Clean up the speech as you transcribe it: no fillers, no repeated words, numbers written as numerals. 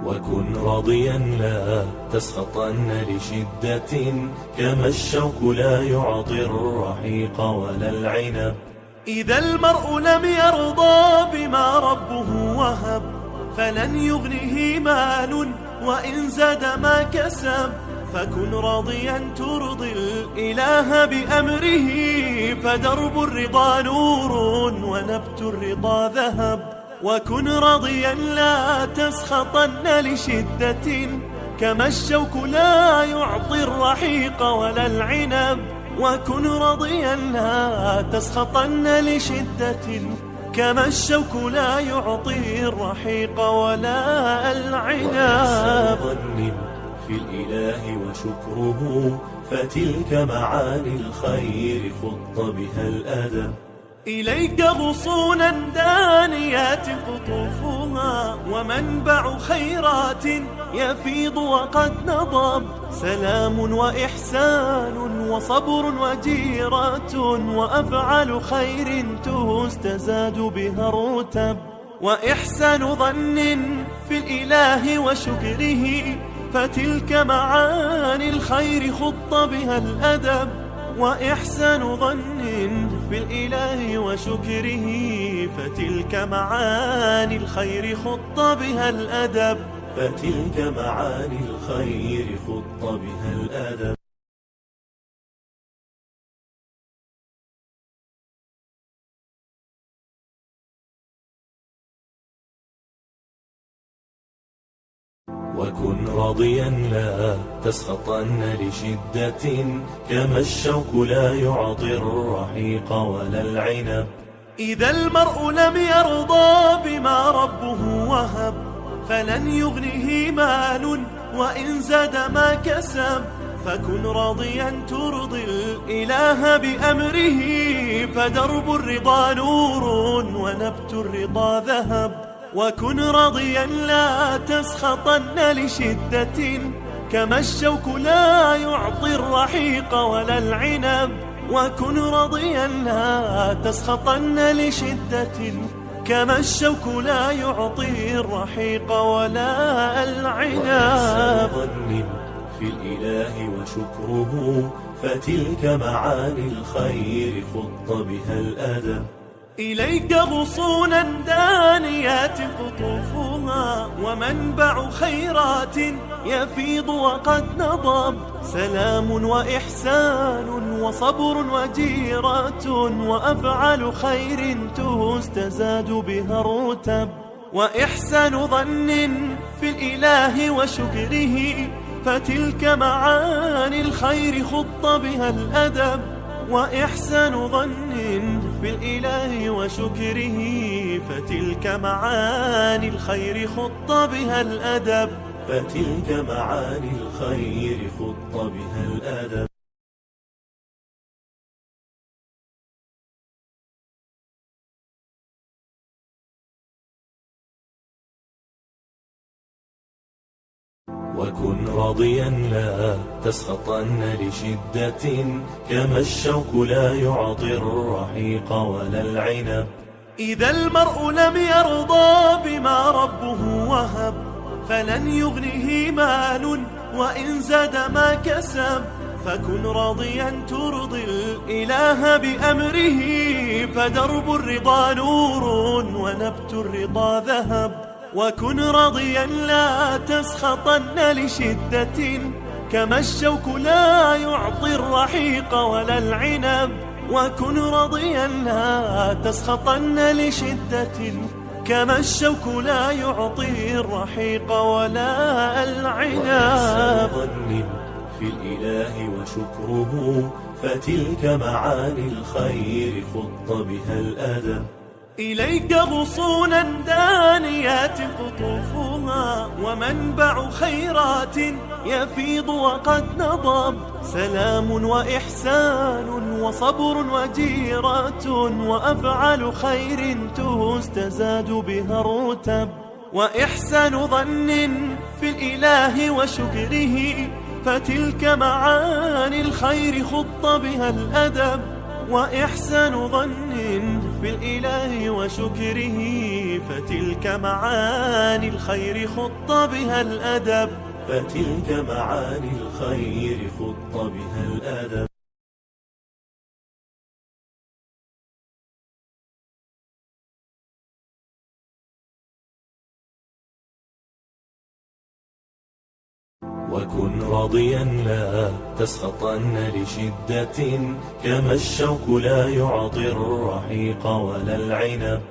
وكن راضيا لا تسخطن لشدة، كما الشوك لا يعطي الرحيق ولا العنب. إذا المرء لم يرضى بما ربه وهب، فلن يغنه مال وإن زاد ما كسب. فكن راضيا ترضي الإله بأمره، فدرب الرضا نور ونبت الرضا ذهب. وكن راضيا لا تسخطن لشدة، كما الشوك لا يعطي الرحيق ولا العنب. وكن راضيا لا تسخطن لشدة، كما الشوك لا يعطي الرحيق ولا العنب. ظن في الإله وشكره، فتلك معاني الخير خط بها الأدب. إليك غصونا دانيات قطوفها، ومنبع خيرات يفيض وقد نضب. سلام وإحسان وصبر وجيرة، وأفعال خير تستزاد بها الرتب. وإحسان ظن في الإله وشكره، فتلك معاني الخير خط بها الأدب. وإحسان ظن في الإله وشكره، فتلك معاني الخير خط بها الأدب. فتلك معاني الخير خط بها الأدب. وكن راضيا لا تسخطن لشدة، كما الشوك لا يعطي الرحيق ولا العنب. إذا المرء لم يرضى بما ربه وهب، فلن يغنه مال وإن زاد ما كسب. فكن راضيا ترضي الإله بأمره، فدرب الرضا نور ونبت الرضا ذهب. وكن راضيا لا تسخطن لشدة، كما الشوك لا يعطي الرحيق ولا العنب. وكن راضيا لا تسخطن لشدة، كما الشوك لا يعطي الرحيق ولا العنب. ظن في الإله وشكره، فتلك معاني الخير خط بها الأدب. إليك غصونا دانيات قطوفها، ومنبع خيرات يفيض وقد نضب. سلام وإحسان وصبر وجيرة، وأفعال خير تستزاد بها الرتب. وإحسان ظن في الإله وشكره، فتلك معاني الخير خط بها الأدب. وإحسان ظن في الإله وشكره، فتلك معاني الخير خط بها الأدب. فتلك معاني الخير خط بها الأدب. وكن راضيا لا تسخطن لشدة، كما الشوك لا يعطي الرحيق ولا العنب. إذا المرء لم يرضى بما ربه وهب، فلن يغنه مال وإن زاد ما كسب. فكن راضيا ترضي الإله بأمره، فدرب الرضا نور ونبت الرضا ذهب. وكن راضيا لا تسخطن لشدة، كما الشوك لا يعطي الرحيق ولا العنب. وكن راضيا لا تسخطن لشدة، كما الشوك لا يعطي الرحيق ولا العنب. ظن في الإله وشكره، فتلك معاني الخير خط بها الأدب. إليك غصونا دانيات قطوفها، ومنبع خيرات يفيض وقد نضب. سلام وإحسان وصبر وجيرة، وأفعال خير تستزاد بها الرتب. وإحسان ظن في الإله وشكره، فتلك معاني الخير خط بها الأدب. وإحسان ظن في الإله وشكره، فتلك معاني الخير خط بها الأدب. فتلك معاني الخير خط بها الأدب. وكن راضيا لا تسخطن لشدة، كما الشوك لا يعطي الرحيق ولا العنب.